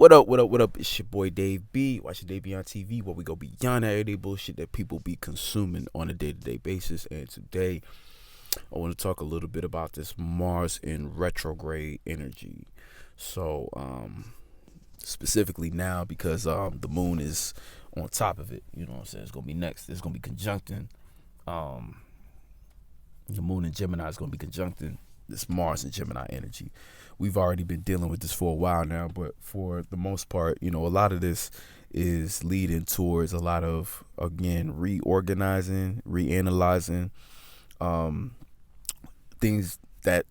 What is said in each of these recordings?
What up, what up, what up? It's your boy Dave B. Watch your Dave B on TV, where we go beyond that everyday bullshit that people be consuming on a day-to-day basis. And today, I want to talk a little bit about this Mars in retrograde energy. So, specifically now, because the moon is on top of it, you know what I'm saying? It's going to be next. It's going to be conjuncting. The moon in Gemini is going to be conjuncting this Mars and Gemini energy. We've already been dealing with this for a while now, but for the most part, a lot of this is leading towards a lot of, again, reorganizing, reanalyzing things that,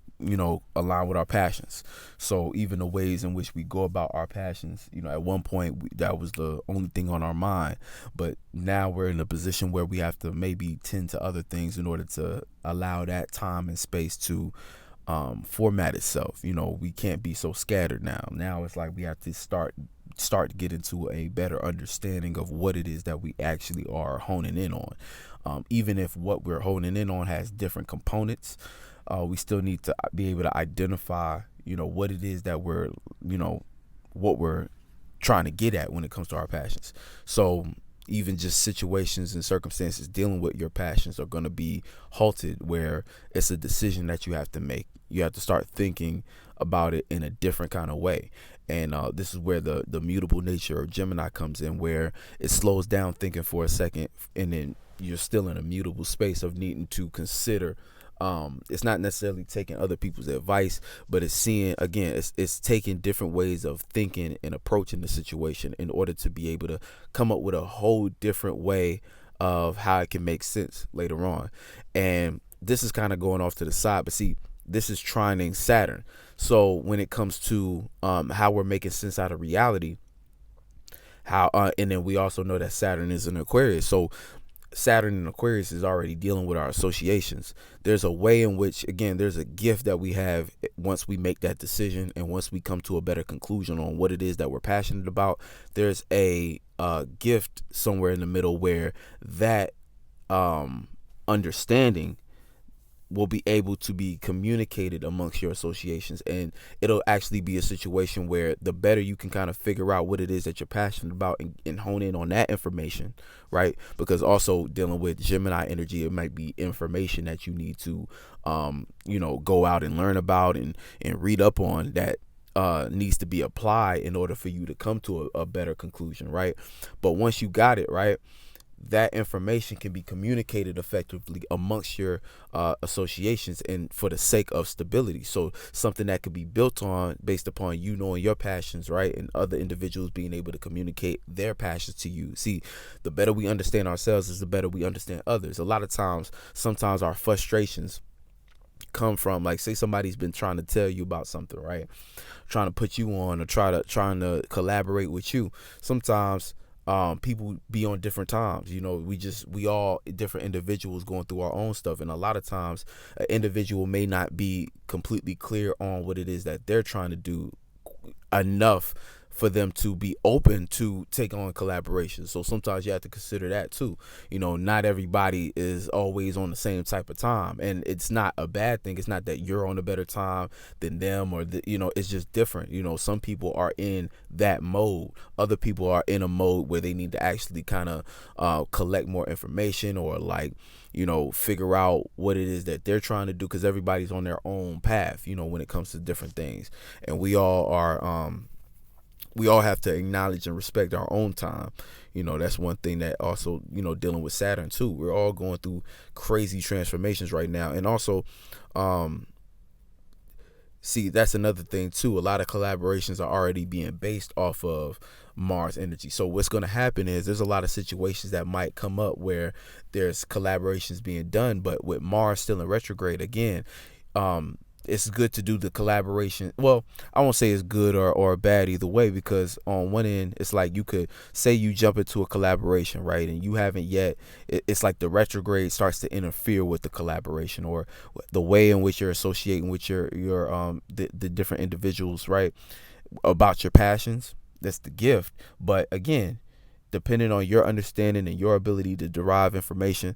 align with our passions. So even the ways in which we go about our passions, at one point that was the only thing on our mind, but now we're in a position where we have to maybe tend to other things in order to allow that time and space to format itself. We can't be so scattered now it's like we have to start to get into a better understanding of what it is that we actually are honing in on. Even if what we're honing in on has different components, we still need to be able to identify what it is that we're what we're trying to get at when it comes to our passions. So even just situations and circumstances dealing with your passions are going to be halted, where it's a decision that you have to make. You have to start thinking about it in a different kind of way. And this is where the mutable nature of Gemini comes in, where it slows down thinking for a second, and then you're still in a mutable space of needing to consider. It's not necessarily taking other people's advice, but it's seeing, again, it's taking different ways of thinking and approaching the situation in order to be able to come up with a whole different way of how it can make sense later on. And this is kind of going off to the side, but see, this is trining Saturn. So when it comes to how we're making sense out of reality, and then we also know that Saturn is in Aquarius. So Saturn in Aquarius is already dealing with our associations. There's a way in which, again, there's a gift that we have once we make that decision, and once we come to a better conclusion on what it is that we're passionate about. There's a gift somewhere in the middle where that understanding will be able to be communicated amongst your associations, and it'll actually be a situation where the better you can kind of figure out what it is that you're passionate about and hone in on that information, right? Because also dealing with Gemini energy, it might be information that you need to go out and learn about and read up on that needs to be applied in order for you to come to a better conclusion, right? But once you got it right, that information can be communicated effectively amongst your associations, and for the sake of stability. So something that could be built on based upon you knowing your passions, right? And other individuals being able to communicate their passions to you. See, the better we understand ourselves is the better we understand others. A lot of times, sometimes our frustrations come from, like, say somebody's been trying to tell you about something, right? Trying to put you on, or trying to collaborate with you. Sometimes people be on different times. We all different individuals going through our own stuff, and a lot of times an individual may not be completely clear on what it is that they're trying to do enough for them to be open to take on collaboration. So sometimes you have to consider that too. Not everybody is always on the same type of time, and it's not a bad thing. It's not that you're on a better time than them, or it's just different. Some people are in that mode. Other people are in a mode where they need to actually kind of collect more information, or figure out what it is that they're trying to do, because everybody's on their own path, when it comes to different things. And we all have to acknowledge and respect our own time. That's one thing that also, dealing with Saturn too. We're all going through crazy transformations right now. And also, see, that's another thing too. A lot of collaborations are already being based off of Mars energy. So what's going to happen is there's a lot of situations that might come up where there's collaborations being done, but with Mars still in retrograde, again, it's good to do the collaboration. Well, I won't say it's good or bad either way, because on one end, it's like you could say you jump into a collaboration, right? And you haven't yet, it's like the retrograde starts to interfere with the collaboration, or the way in which you're associating with the different individuals, right? About your passions. That's the gift. But again, depending on your understanding and your ability to derive information,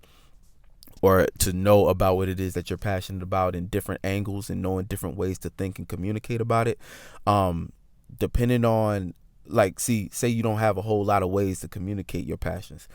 or to know about what it is that you're passionate about in different angles, and knowing different ways to think and communicate about it, depending on like, see, say you don't have a whole lot of ways to communicate your passions,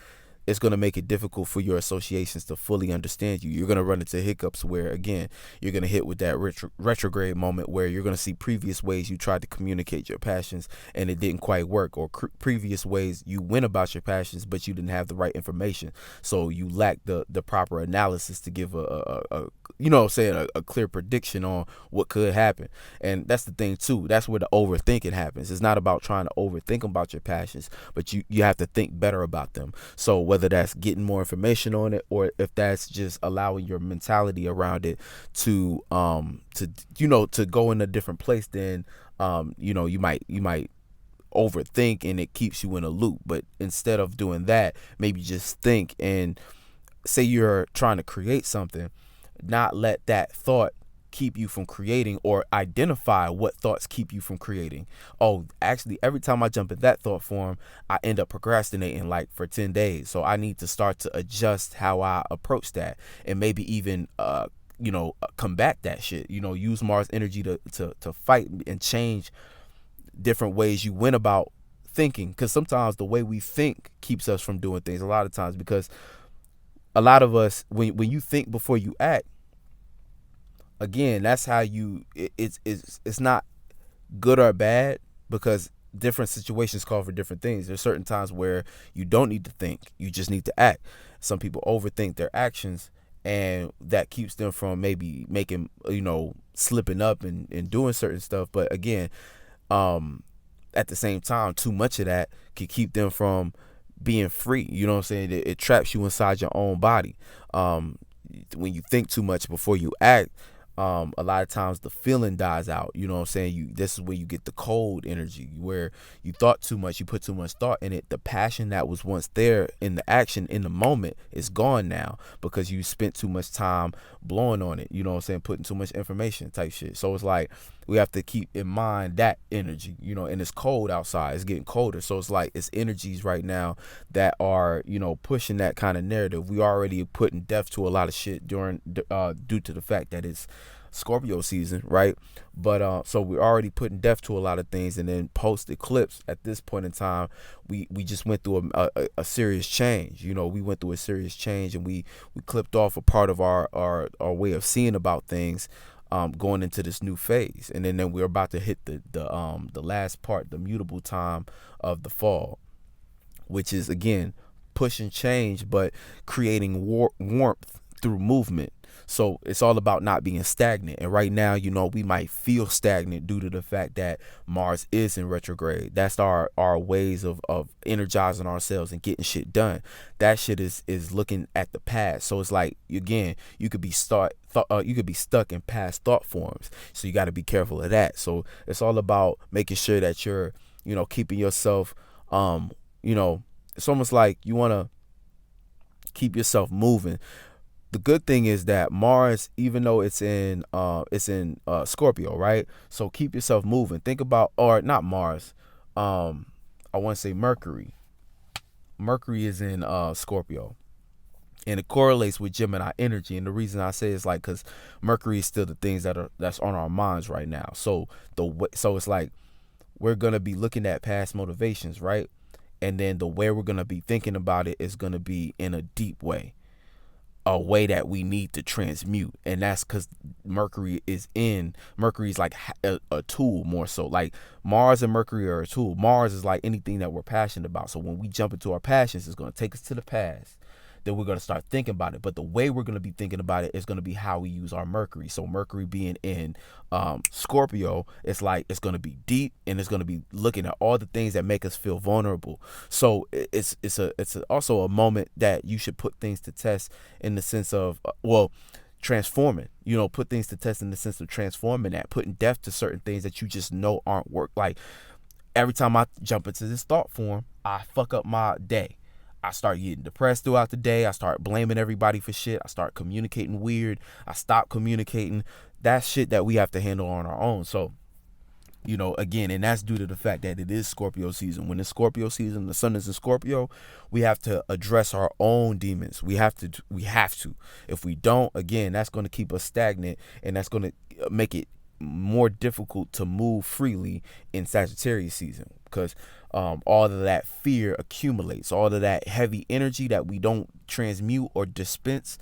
it's going to make it difficult for your associations to fully understand you. You're going to run into hiccups where, again, you're going to hit with that retrograde moment where you're going to see previous ways you tried to communicate your passions and it didn't quite work, or previous ways you went about your passions but you didn't have the right information. So you lack the proper analysis to give a you know what I'm saying, a clear prediction on what could happen. And that's the thing too. That's where the overthinking happens. It's not about trying to overthink about your passions, but you have to think better about them. So whether that's getting more information on it, or if that's just allowing your mentality around it to to go in a different place, then you might overthink and it keeps you in a loop. But instead of doing that, maybe just think, and say you're trying to create something, not let that thought keep you from creating, or identify what thoughts keep you from creating. Oh, actually, every time I jump in that thought form, I end up procrastinating like for 10 days. So I need to start to adjust how I approach that, and maybe even combat that shit. Use Mars energy to fight and change different ways you went about thinking, because sometimes the way we think keeps us from doing things a lot of times, because a lot of us, when you think before you act, again, that's how it's not good or bad, because different situations call for different things. There's certain times where you don't need to think, you just need to act. Some people overthink their actions, and that keeps them from maybe making, slipping up and doing certain stuff. But again, at the same time, too much of that can keep them from being free. You know what I'm saying? It traps you inside your own body. When you think too much before you act, a lot of times the feeling dies out. You know what I'm saying? This is where you get the cold energy, where you thought too much, you put too much thought in it. The passion that was once there in the action, in the moment, is gone now, because you spent too much time blowing on it. You know what I'm saying? Putting too much information type shit. So it's like, we have to keep in mind that energy, and it's cold outside. It's getting colder. So it's like, it's energies right now that are, pushing that kind of narrative. We already putting death to a lot of shit due to the fact that it's Scorpio season, right? But so we're already putting death to a lot of things, and then post eclipse, at this point in time, we just went through a serious change. We went through a serious change, and we clipped off a part of our way of seeing about things, going into this new phase. And then we're about to hit the last part, the mutable time of the fall, which is, again, pushing change but creating warmth through movement. So it's all about not being stagnant. And right now, we might feel stagnant due to the fact that Mars is in retrograde. That's our ways of energizing ourselves and getting shit done. That shit is looking at the past. So it's like, again, you could be stuck in past thought forms. So you got to be careful of that. So it's all about making sure that you're, keeping yourself, it's almost like you want to keep yourself moving. The good thing is that Mars, even though it's in Scorpio, right? So keep yourself moving. Think about, or not Mars, I want to say Mercury. Mercury is in Scorpio, and it correlates with Gemini energy. And the reason I say is like, because Mercury is still the things that's on our minds right now. So it's like, we're gonna be looking at past motivations, right? And then the way we're gonna be thinking about it is gonna be in a deep way. A way that we need to transmute, and that's because Mercury's like a tool, more so. Like, Mars and Mercury are a tool. Mars is like anything that we're passionate about. So when we jump into our passions, it's going to take us to the past. Then we're going to start thinking about it. But the way we're going to be thinking about it is going to be how we use our Mercury. So Mercury being in Scorpio, it's like, it's going to be deep, and it's going to be looking at all the things that make us feel vulnerable. So it's also a moment that you should put things to test, in the sense of, transforming, put things to test in the sense of transforming that, putting depth to certain things that you just know aren't work. Like, every time I jump into this thought form, I fuck up my day. I start getting depressed throughout the day. I start blaming everybody for shit. I start communicating weird. I stop communicating. That's shit that we have to handle on our own. So, again, and that's due to the fact that it is Scorpio season. When it's Scorpio season, the sun is in Scorpio, we have to address our own demons. We have to. If we don't, again, that's going to keep us stagnant, and that's going to make it more difficult to move freely in Sagittarius season, because all of that fear accumulates, all of that heavy energy that we don't transmute or dispense,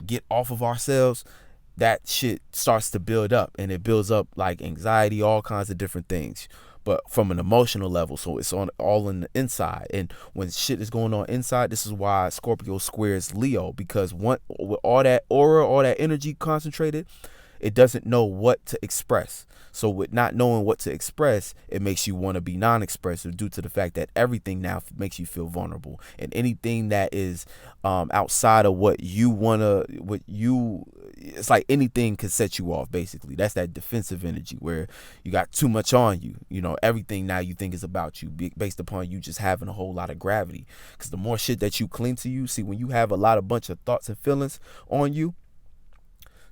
get off of ourselves. That shit starts to build up, and it builds up like anxiety, all kinds of different things, but from an emotional level. So it's on all in the inside, and when shit is going on inside, this is why Scorpio squares Leo, because with all that aura, all that energy concentrated, it doesn't know what to express. So with not knowing what to express, it makes you want to be non-expressive, due to the fact that everything now makes you feel vulnerable, and anything that is outside of what you want to, it's like anything could set you off. Basically, that's that defensive energy where you got too much on you. Everything now you think is about you, based upon you just having a whole lot of gravity. Because the more shit that you cling to, when you have a bunch of thoughts and feelings on you,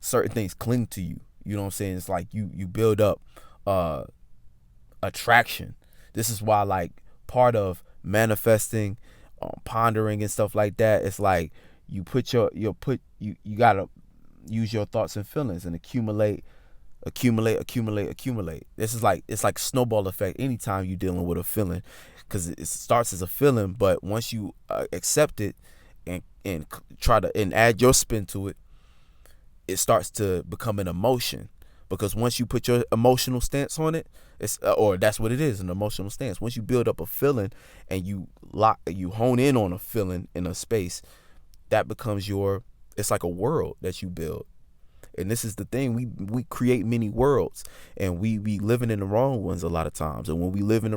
certain things cling to you. You know what I'm saying? It's like you build up attraction. This is why, like, part of manifesting, pondering and stuff like that, it's like you gotta use your thoughts and feelings and accumulate. This is like, it's like snowball effect anytime you're dealing with a feeling, because it starts as a feeling, but once you accept it and try to add your spin to it, it starts to become an emotion. Because once you put your emotional stance on it, or that's what it is, an emotional stance. Once you build up a feeling and you hone in on a feeling in a space, that becomes it's like a world that you build. And this is the thing, we create many worlds, and we living in the wrong ones a lot of times. And when we live in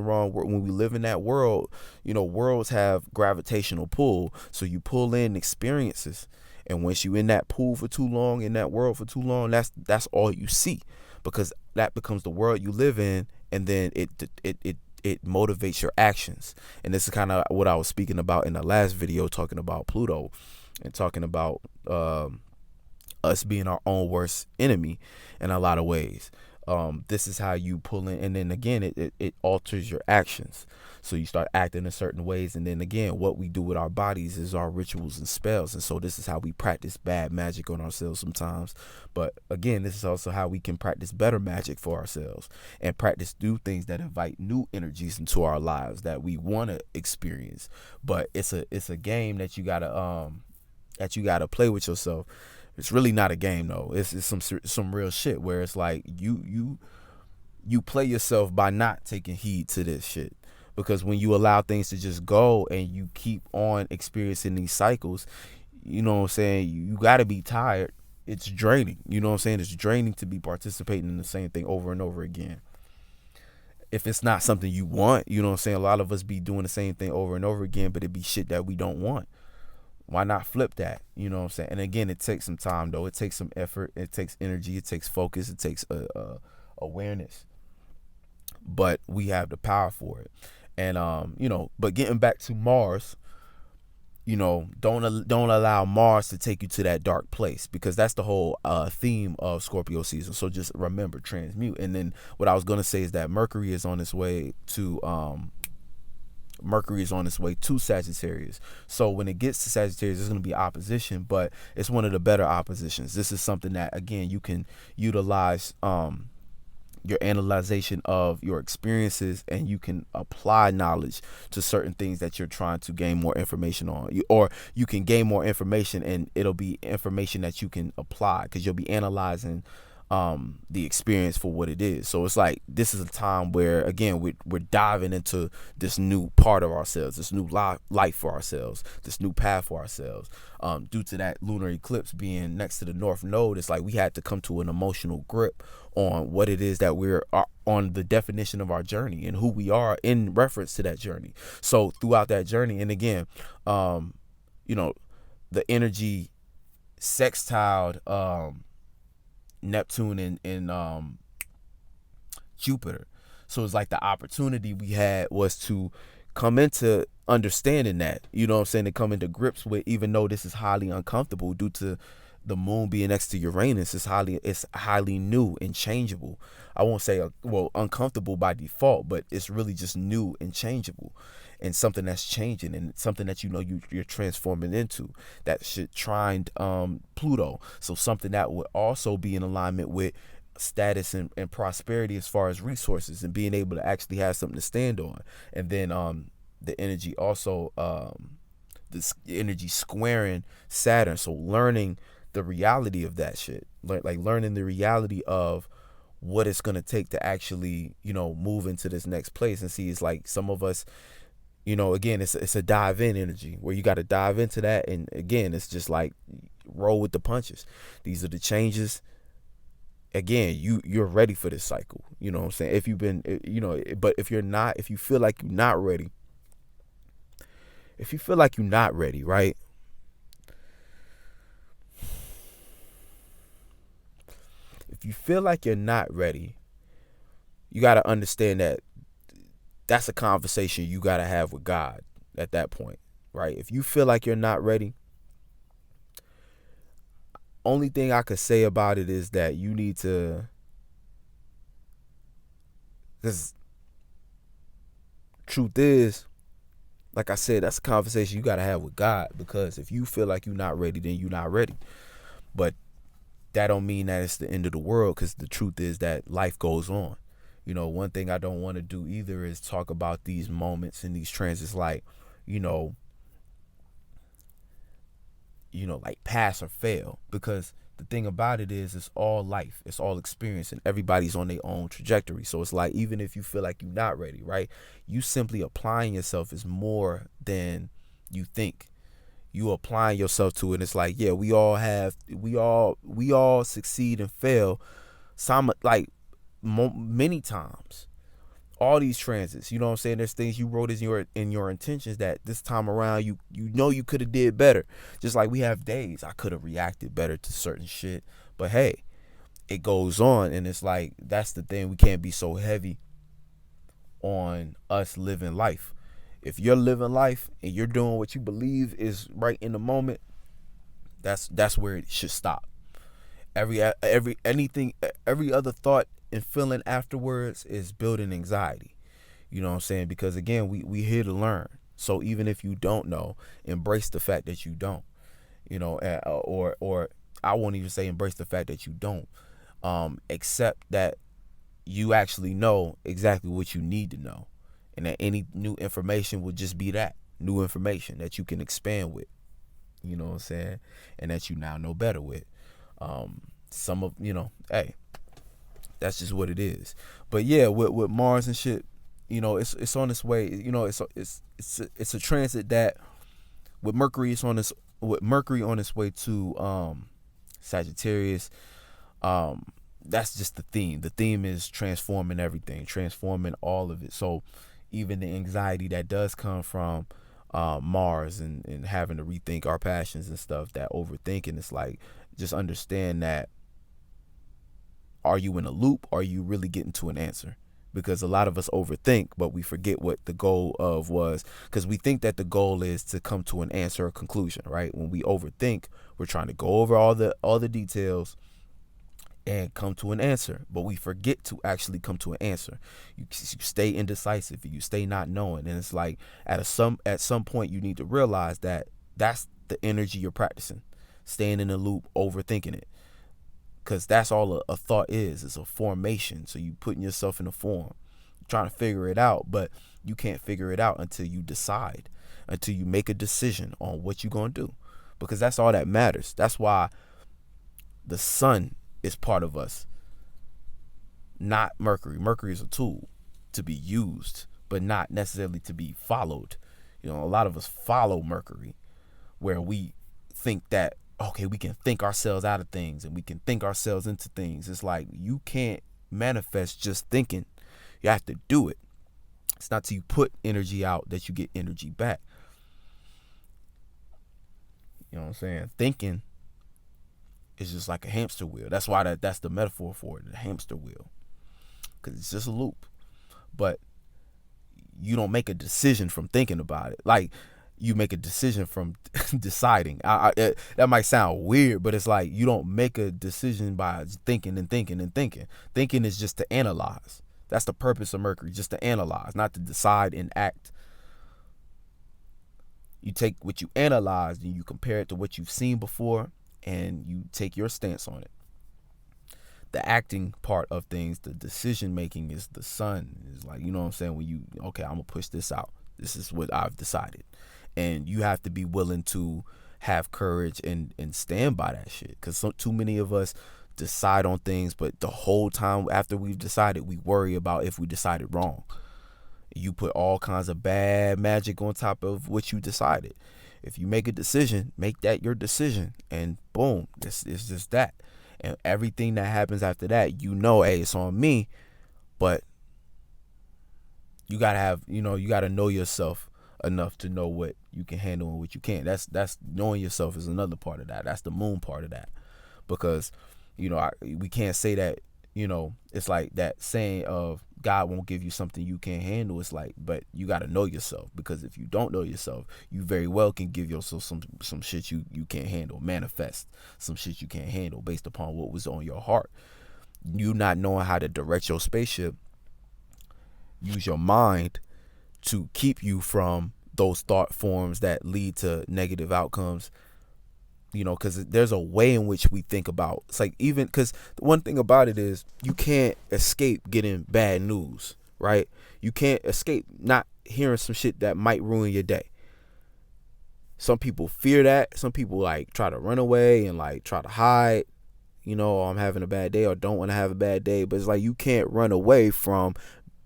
that world, worlds have gravitational pull, so you pull in experiences. And once you in that pool for too long, in that world for too long, that's all you see, because that becomes the world you live in, and then it motivates your actions. And this is kind of what I was speaking about in the last video, talking about Pluto and talking about us being our own worst enemy in a lot of ways. This is how you pull in, and then again it alters your actions. So you start acting in certain ways, and then again, what we do with our bodies is our rituals and spells. And so this is how we practice bad magic on ourselves sometimes. But again, this is also how we can practice better magic for ourselves, and practice new things that invite new energies into our lives that we want to experience. But it's a game that you gotta play with yourself. It's really not a game though. It's some real shit where it's like you play yourself by not taking heed to this shit. Because when you allow things to just go and you keep on experiencing these cycles, you know what I'm saying, you got to be tired. It's draining. You know what I'm saying? It's draining to be participating in the same thing over and over again. If it's not something you want, you know what I'm saying? A lot of us be doing the same thing over and over again, but it be shit that we don't want. Why not flip that? You know what I'm saying? And again, it takes some time though. It takes some effort. It takes energy. It takes focus. It takes awareness. But we have the power for it. And but getting back to Mars, don't allow Mars to take you to that dark place, because that's the whole theme of Scorpio season. So just remember, transmute. And then what I was gonna say is that Mercury is on its way to Sagittarius. So when it gets to Sagittarius, there's going to be opposition, but it's one of the better oppositions. This is something that, again, you can utilize your analyzation of your experiences, and you can apply knowledge to certain things that you're trying to gain more information on. Or you can gain more information, and it'll be information that you can apply, because you'll be analyzing the experience for what it is. So it's like, this is a time where, again, we're diving into this new part of ourselves, this new life for ourselves, this new path for ourselves. Due to that lunar eclipse being next to the North Node, it's like we had to come to an emotional grip on what it is that we're on, the definition of our journey and who we are in reference to that journey. So throughout that journey, and again, the energy sextiled Neptune and Jupiter. So it's like the opportunity we had was to come into understanding that, you know what I'm saying, to come into grips with, even though this is highly uncomfortable due to the moon being next to Uranus, it's highly new and changeable. I won't say uncomfortable by default, but it's really just new and changeable, and something that's changing, and something that you're transforming into. That should trine Pluto. So something that would also be in alignment with status and prosperity as far as resources and being able to actually have something to stand on. And then the energy also, this energy squaring Saturn, so learning the reality of that shit, like learning the reality of what it's going to take to actually, move into this next place. And see, it's like some of us, again, it's a dive in energy where you got to dive into that. And again, it's just like roll with the punches. These are the changes. Again, you're ready for this cycle. You know what I'm saying? If you've been, but if you're not, if you feel like you're not ready, right? If you feel like you're not ready, you got to understand that that's a conversation you got to have with God at that point, right? If you feel like you're not ready, only thing I could say about it is that you need to, because truth is, like I said, that's a conversation you got to have with God, because if you feel like you're not ready, then you're not ready. But that don't mean that it's the end of the world, because the truth is that life goes on. One thing I don't want to do either is talk about these moments and these transits like, like pass or fail, because the thing about it is it's all life, it's all experience, and everybody's on their own trajectory. So it's like, even if you feel like you're not ready, right, you simply applying yourself is more than you think. You applying yourself to it. It's like, yeah, we all succeed and fail many times. All these transits, you know what I'm saying? There's things you wrote in your intentions that this time around you could have did better. Just like we have days I could have reacted better to certain shit, but hey, it goes on. And it's like, that's the thing, we can't be so heavy on us living life. If you're living life and you're doing what you believe is right in the moment, that's where it should stop. Every other thought and feeling afterwards is building anxiety. You know what I'm saying? Because again, we here to learn. So even if you don't know, embrace the fact that you don't. Or I won't even say embrace the fact that you don't. Accept that you actually know exactly what you need to know, and that any new information will just be that new information that you can expand with. You know what I'm saying? And that you now know better with. Hey, that's just what it is. But yeah, with Mars and shit, it's on its way. It's a transit that with Mercury, on its way to Sagittarius. That's just the theme. The theme is transforming everything, transforming all of it. So even the anxiety that does come from Mars and having to rethink our passions and stuff, that overthinking, it's like, just understand that, are you in a loop? Or are you really getting to an answer? Because a lot of us overthink, but we forget what the goal of was, because we think that the goal is to come to an answer or conclusion, right? When we overthink, we're trying to go over all the details and come to an answer, but we forget to actually come to an answer. You stay indecisive, you stay not knowing, and it's like at some point you need to realize that that's the energy you're practicing, staying in the loop, overthinking it, because that's all a thought is. It's a formation. So you putting yourself in a form, trying to figure it out, but you can't figure it out until you decide, until you make a decision on what you're gonna do, because that's all that matters. That's why the sun is part of us, not Mercury. Mercury is a tool to be used, but not necessarily to be followed. A lot of us follow Mercury, where we think that, okay, we can think ourselves out of things and we can think ourselves into things. It's like, you can't manifest just thinking. You have to do it. It's not till you put energy out that you get energy back. You know what I'm saying? Thinking is just like a hamster wheel. That's why that's the metaphor for it, the hamster wheel, because it's just a loop. But you don't make a decision from thinking about it. Like, you make a decision from deciding. That might sound weird, but it's like, you don't make a decision by thinking and thinking and thinking. Thinking is just to analyze. That's the purpose of Mercury, just to analyze, not to decide and act. You take what you analyze and you compare it to what you've seen before, and you take your stance on it. the acting part of things, the decision making is the sun. Is like, you know what I'm saying, when you, okay, I'm gonna push this out, this is what I've decided. And you have to be willing to have courage and stand by that shit, because too many of us decide on things, but the whole time after we've decided, we worry about if we decided wrong. You put all kinds of bad magic on top of what you decided. If you make a decision, make that your decision, and boom, this is just that. And everything that happens after that, you know, hey, it's on me. But you gotta have, you gotta know yourself enough to know what you can handle and what you can't. That's knowing yourself is another part of that. That's the moon part of that. Because, we can't say that, it's like that saying of God won't give you something you can't handle. It's like, but you got to know yourself, because if you don't know yourself, you very well can give yourself some shit you can't handle, manifest some shit you can't handle based upon what was on your heart. You not knowing how to direct your spaceship, use your mind to keep you from those thought forms that lead to negative outcomes. Because there's a way in which we think about, it's like, even because the one thing about it is you can't escape getting bad news, right? You can't escape not hearing some shit that might ruin your day. Some people fear that. Some people like try to run away and like try to hide, I'm having a bad day, or don't want to have a bad day. But it's like, you can't run away from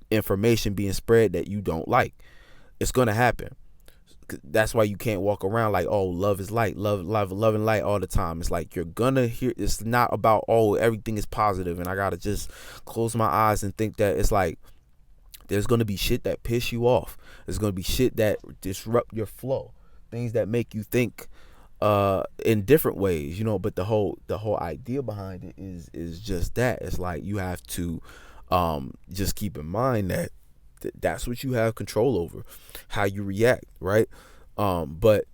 information being spread that you don't like. It's going to happen. That's why you can't walk around like, oh, love is light, love and light all the time. It's like, you're gonna hear, it's not about, oh, everything is positive and I gotta just close my eyes and think that. It's like, there's gonna be shit that piss you off. There's gonna be shit that disrupt your flow, things that make you think in different ways, but the whole idea behind it is just that. It's like, you have to just keep in mind that that's what you have control over, how you react, right? But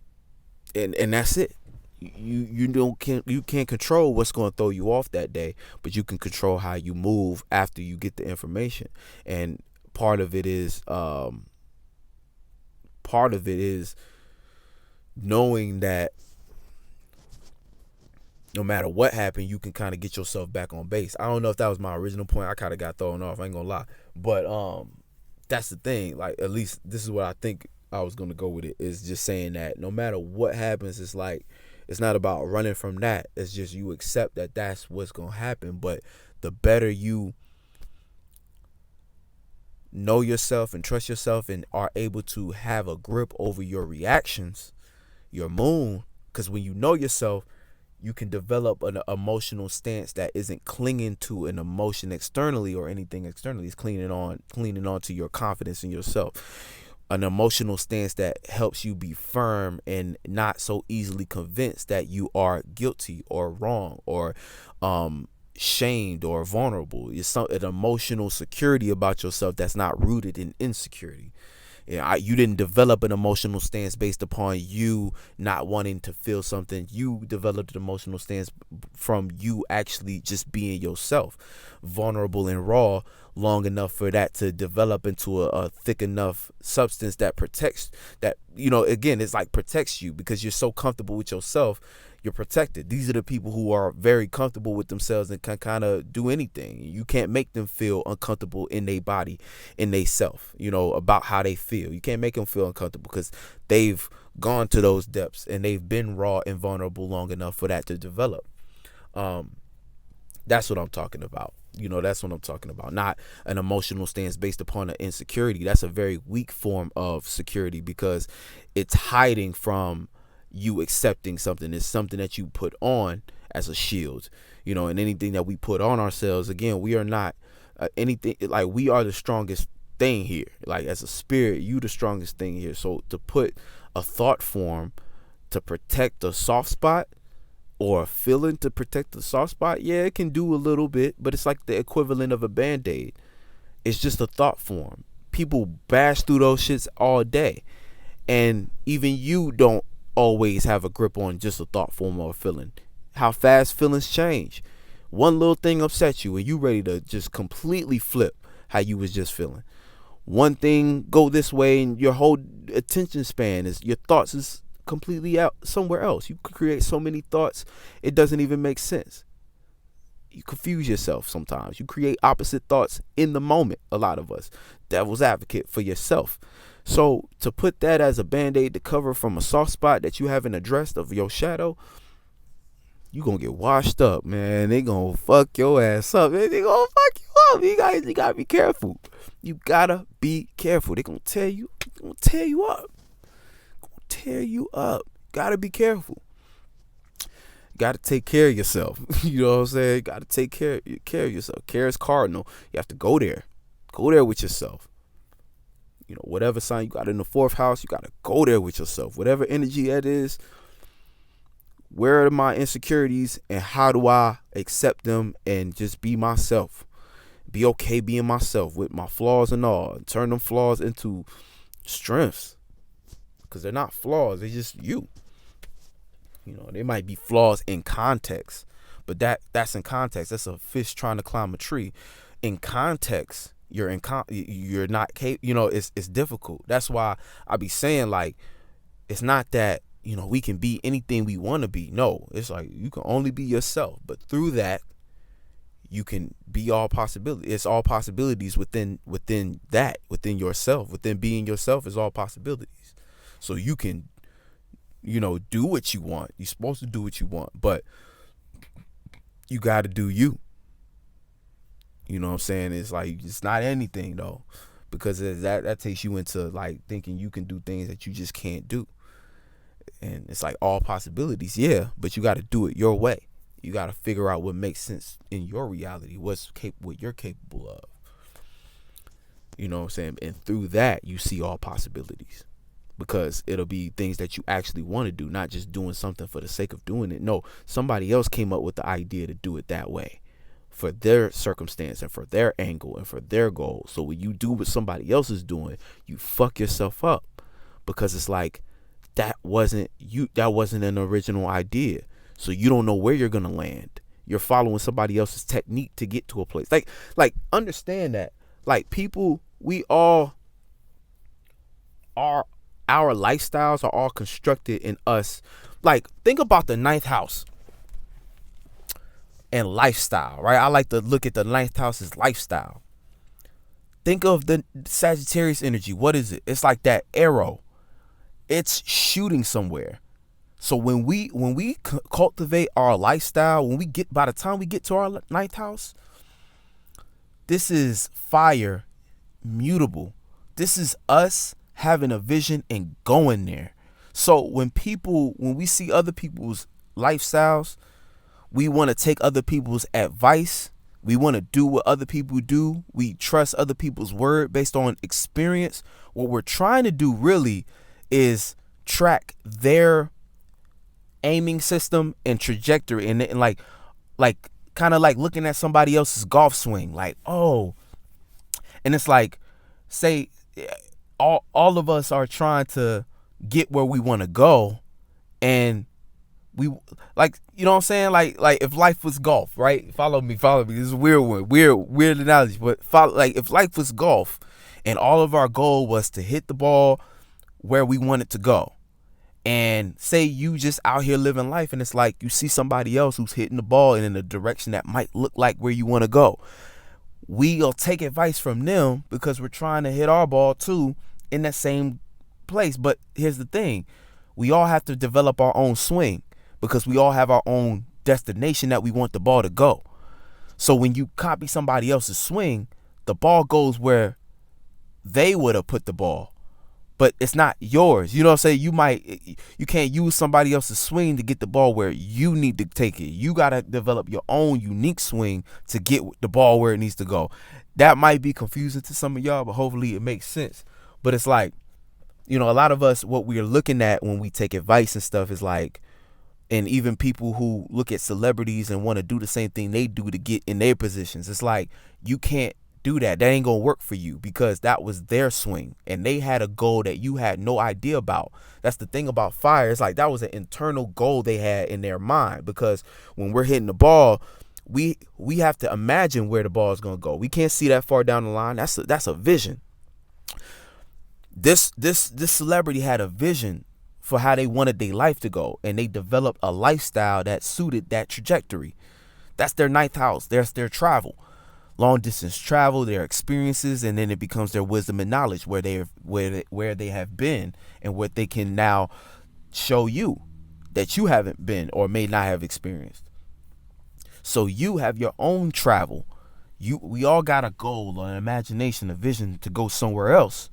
that's it. You can't control what's going to throw you off that day, but you can control how you move after you get the information. And part of it is knowing that no matter what happened, you can kind of get yourself back on base. I don't know if that was my original point. I kind of got thrown off, I ain't gonna lie, but that's the thing. Like, at least this is what I think I was going to go with it, is just saying that no matter what happens, it's like, it's not about running from that. It's just, you accept that that's what's going to happen. But the better you know yourself and trust yourself and are able to have a grip over your reactions, your moon, because when you know yourself, you can develop an emotional stance that isn't clinging to an emotion externally or anything externally. It's clinging on to your confidence in yourself. An emotional stance that helps you be firm and not so easily convinced that you are guilty or wrong or shamed or vulnerable. It's an emotional security about yourself that's not rooted in insecurity. You didn't develop an emotional stance based upon you not wanting to feel something. You developed an emotional stance from you actually just being yourself, vulnerable and raw, long enough for that to develop into a thick enough substance that protects, that, again, it's like protects you, because you're so comfortable with yourself. You're protected. These are the people who are very comfortable with themselves and can kind of do anything. You can't make them feel uncomfortable in their body, in their self, about how they feel. You can't make them feel uncomfortable because they've gone to those depths and they've been raw and vulnerable long enough for that to develop. That's what I'm talking about. That's what I'm talking about. Not an emotional stance based upon an insecurity. That's a very weak form of security, because it's hiding from you accepting something. Is something that you put on as a shield, and anything that we put on ourselves, again, we are not anything, like, we are the strongest thing here. Like, as a spirit, you the strongest thing here. So to put a thought form to protect a soft spot, or a feeling to protect the soft spot, yeah, it can do a little bit, but it's like the equivalent of a band-aid. It's just a thought form. People bash through those shits all day, and even you don't always have a grip on just a thought form or a feeling. How fast feelings change. One little thing upsets you and you ready to just completely flip how you was just feeling. One thing go this way and your whole attention span is, your thoughts is completely out somewhere else. You could create so many thoughts, it doesn't even make sense. You confuse yourself sometimes. You create opposite thoughts in the moment, a lot of us. Devil's advocate for yourself. So to put that as a band-aid to cover from a soft spot that you haven't addressed of your shadow, you gonna get washed up, man. They gonna fuck your ass up. They gonna fuck you up. You gotta be careful. You gotta be careful. They gonna tear you up. Tear you up. Gotta be careful. Gotta take care of yourself. You know what I'm saying? Gotta take care of yourself. Care is cardinal. You have to go there. Go there with yourself. You know, whatever sign you got in the 4th house, you gotta go there with yourself. Whatever energy that is, where are my insecurities and how do I accept them and just be myself? Be okay being myself with my flaws and all. Turn them flaws into strengths. Because they're not flaws, they're just you. You know, they might be flaws in context, but that's in context. That's a fish trying to climb a tree. In context, you're not capable. You know, it's difficult. That's why I be saying, like, it's not that, you know, we can be anything we want to be. No, it's like you can only be yourself, but through that, you can be all possibilities. It's all possibilities within that, within yourself, within being yourself is all possibilities. So you can, you know, do what you want. You're supposed to do what you want, but you got to do you. You know what I'm saying? It's like, it's not anything though, because that takes you into like thinking you can do things that you just can't do. And it's like all possibilities, yeah, but you got to do it your way. You got to figure out what makes sense in your reality, what you're capable of. You know what I'm saying? And through that, you see all possibilities. Because it'll be things that you actually want to do, not just doing something for the sake of doing it. No, somebody else came up with the idea to do it that way for their circumstance and for their angle and for their goal. So when you do what somebody else is doing, you fuck yourself up because it's like that wasn't an original idea. So you don't know where you're going to land. You're following somebody else's technique to get to a place. Like understand that, like, people, we all are, our lifestyles are all constructed in us. Like, think about the 9th house and lifestyle, right? I like to look at the 9th house as lifestyle. Think of the Sagittarius energy. What is it? It's like that arrow. It's shooting somewhere. So when we cultivate our lifestyle, by the time we get to our 9th house, this is fire, mutable. This is us having a vision and going there. So when we see other people's lifestyles, we want to take other people's advice. We want to do what other people do. We trust other people's word based on experience. What we're trying to do really is track their aiming system and trajectory, and like kind of like looking at somebody else's golf swing, like, oh, and it's like, say all of us are trying to get where we want to go, and we, like, you know what I'm saying, like if life was golf, right? Follow me. This is a weird one, weird analogy, but like if life was golf and all of our goal was to hit the ball where we want it to go, and say you just out here living life, and it's like you see somebody else who's hitting the ball and in a direction that might look like where you want to go. We'll take advice from them because we're trying to hit our ball too in that same place. But here's the thing, we all have to develop our own swing because we all have our own destination that we want the ball to go. So when you copy somebody else's swing, the ball goes where they would have put the ball, but it's not yours. You know what I'm saying? You can't use somebody else's swing to get the ball where you need to take it. You got to develop your own unique swing to get the ball where it needs to go. That might be confusing to some of y'all, but hopefully it makes sense. But it's like, you know, a lot of us, what we're looking at when we take advice and stuff is like, and even people who look at celebrities and want to do the same thing they do to get in their positions, it's like, you can't do that. That ain't gonna work for you because that was their swing and they had a goal that you had no idea about. That's the thing about fire. It's like that was an internal goal they had in their mind, because when we're hitting the ball, we have to imagine where the ball is gonna go. We can't see that far down the line. That's a vision. This celebrity had a vision for how they wanted their life to go, and they developed a lifestyle that suited that trajectory. That's their ninth house. That's their travel, long distance travel, their experiences, and then it becomes their wisdom and knowledge, where they have been and what they can now show you that you haven't been or may not have experienced. So you have your own travel. We all got a goal, an imagination, a vision to go somewhere else.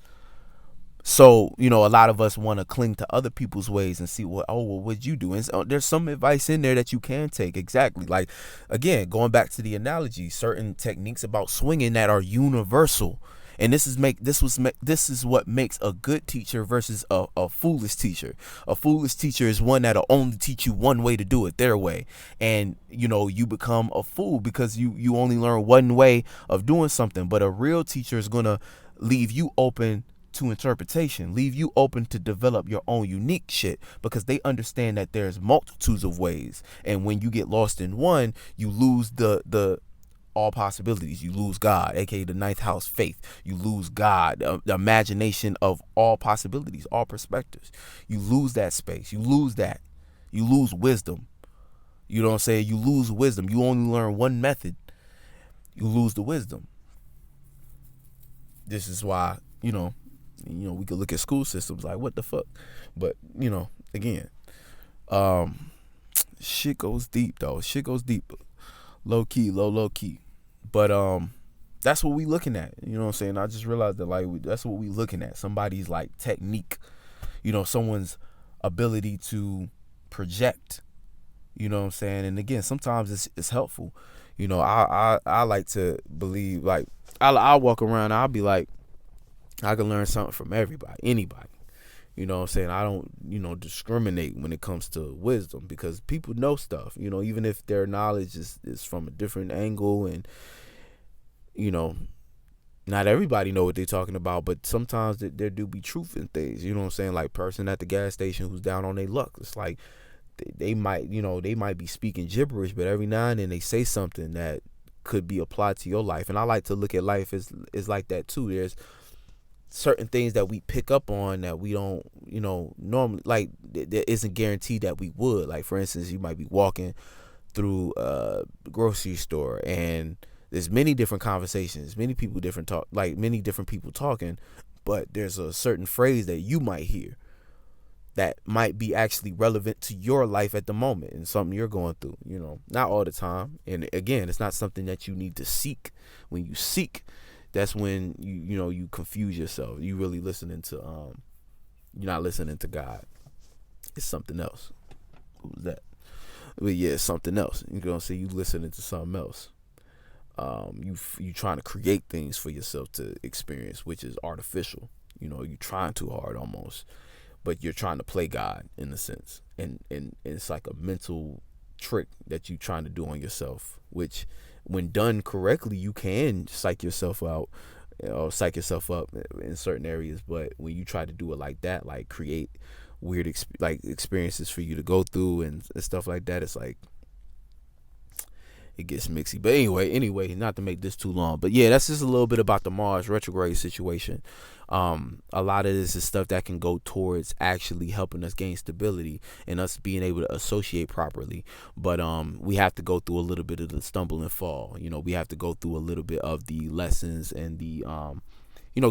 So, a lot of us want to cling to other people's ways and see what'd you do? And so there's some advice in there that you can take. Exactly. Like, again, going back to the analogy, certain techniques about swinging that are universal. And this is what makes a good teacher versus a foolish teacher. A foolish teacher is one that'll only teach you one way to do it, their way. And, you become a fool because you only learn one way of doing something. But a real teacher is going to leave you open to interpretation, leave you open to develop your own unique shit, because they understand that there's multitudes of ways. And when you get lost in one, you lose the all possibilities. You lose God, aka the ninth house, faith. You lose God, the imagination of all possibilities, all perspectives. You lose that space. You lose that. You lose wisdom. You know what I'm saying? You lose wisdom. You only learn one method. You lose the wisdom. This is why, we could look at school systems like, what the fuck? But, again, shit goes deep, though. Shit goes deep. Low key. But that's what we looking at. You know what I'm saying? I just realized that, that's what we looking at. Somebody's, technique. Someone's ability to project. You know what I'm saying? And, again, sometimes it's helpful. I like to believe, I'll walk around, I'll be like, I can learn something from anybody. You know what I'm saying? I don't, discriminate when it comes to wisdom, because people know stuff, even if their knowledge is from a different angle, and, not everybody know what they're talking about, but sometimes there do be truth in things. You know what I'm saying? Like, person at the gas station who's down on their luck. It's like they might be speaking gibberish, but every now and then they say something that could be applied to your life. And I like to look at life as like that too. There's certain things that we pick up on that we don't, normally, there isn't guaranteed that we would. Like, for instance, you might be walking through a grocery store, and there's many different conversations, many people talking, but there's a certain phrase that you might hear that might be actually relevant to your life at the moment and something you're going through, not all the time. And again, it's not something that you need to seek. When you seek, that's when you confuse yourself. You really listening to you're not listening to God. It's something else. What was that? But yeah, it's something else. You're gonna say you listening to something else. You trying to create things for yourself to experience, which is artificial. You're trying too hard almost, but you're trying to play God in a sense, and it's like a mental trick that you're trying to do on yourself, which, when done correctly, you can psych yourself out or psych yourself up in certain areas. But when you try to do it like that, like create weird experiences for you to go through and stuff like that, it's like it gets mixy. But anyway, not to make this too long, but yeah, that's just a little bit about the Mars retrograde situation. A lot of this is stuff that can go towards actually helping us gain stability and us being able to associate properly. But we have to go through a little bit of the stumble and fall. We have to go through a little bit of the lessons and the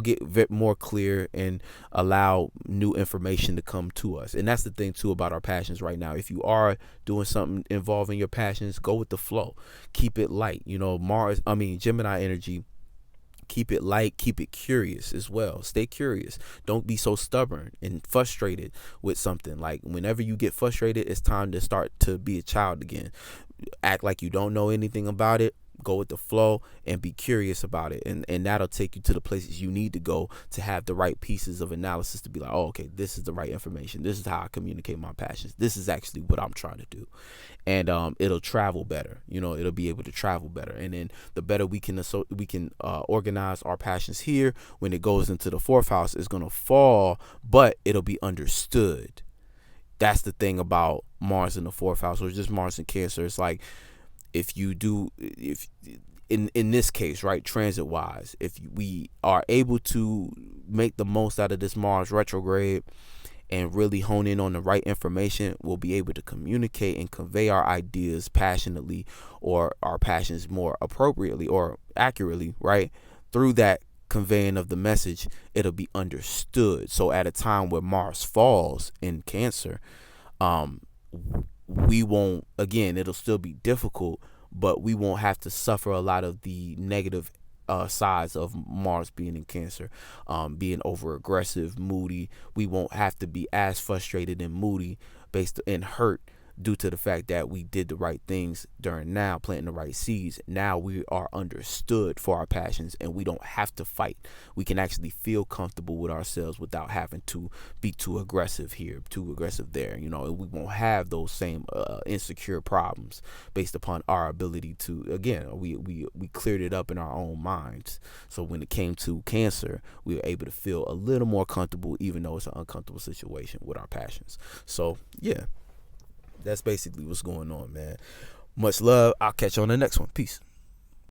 get more clear and allow new information to come to us. And that's the thing too about our passions right now. If you are doing something involving your passions, go with the flow. Keep it light. Gemini energy. Keep it light, keep it curious as well. Stay curious. Don't be so stubborn and frustrated with something. Like, whenever you get frustrated, it's time to start to be a child again. Act like you don't know anything about it. Go with the flow and be curious about it. And that'll take you to the places you need to go to have the right pieces of analysis to be like, oh, okay, this is the right information. This is how I communicate my passions. This is actually what I'm trying to do. And it'll travel better. It'll be able to travel better. And then the better we can organize our passions here, when it goes into the fourth house, it's going to fall, but it'll be understood. That's the thing about Mars in the fourth house, or just Mars in Cancer. It's like, if in this case, right, transit wise, if we are able to make the most out of this Mars retrograde and really hone in on the right information, we'll be able to communicate and convey our ideas passionately, or our passions more appropriately or accurately, right? Through that conveying of the message, it'll be understood. So at a time where Mars falls in Cancer, we won't, again, it'll still be difficult, but we won't have to suffer a lot of the negative sides of Mars being in Cancer, being over aggressive, moody. We won't have to be as frustrated and moody based and hurt due to the fact that we did the right things during now, planting the right seeds. Now we are understood for our passions, and we don't have to fight. We can actually feel comfortable with ourselves without having to be too aggressive here, too aggressive there. You know, we won't have those same insecure problems based upon our ability to, again, we cleared it up in our own minds. So when it came to Cancer, we were able to feel a little more comfortable, even though it's an uncomfortable situation with our passions. So yeah, that's basically what's going on, man. Much love. I'll catch you on the next one. Peace.